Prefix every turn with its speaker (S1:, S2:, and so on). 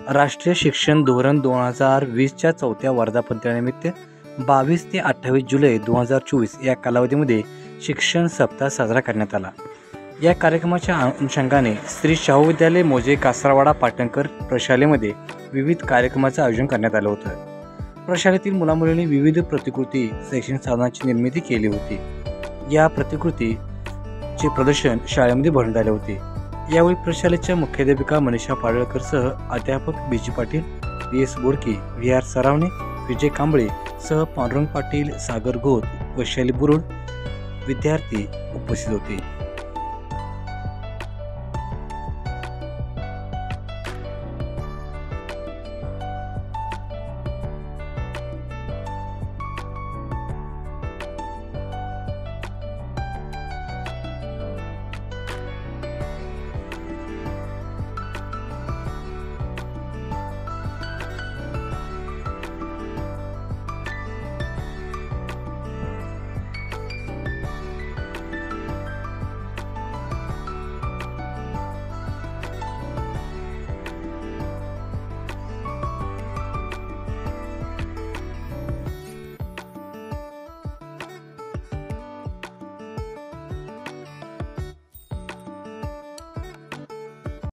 S1: राष्ट्रीय शिक्षण धोरण 2020च्या 4थ्या वर्धापनदिनानिमित्त 22 ते 28 जुलै 2024 या कालावधीमध्ये शिक्षण सप्ताह साजरा करण्यात आला। या कार्यक्रमाच्या अनुषंगाने श्री शाहू विद्यालय मोजे कासारवाडा पाटणकर प्रशालेमध्ये विविध कार्यक्रमाचे आयोजन करण्यात आले होते। प्रशालेतील मुलामुलींनी विविध प्रतिकृती शैक्षणिक साधनांची निर्मिती केली होती। या प्रतिकृतीचे प्रदर्शन शाळेमध्ये भरण्यात आले होते। यावेळी प्रशालेच्या मुख्याध्यापिका मनीषा पाडळकरसह अध्यापक बीजी पाटील, व्ही.एस. बोडके, व्ही.आर. सरावणे, विजय कांबळे सह पांडुरंग पाटील, सागर घोत, वैशाली बुरुड विद्यार्थी उपस्थित होते।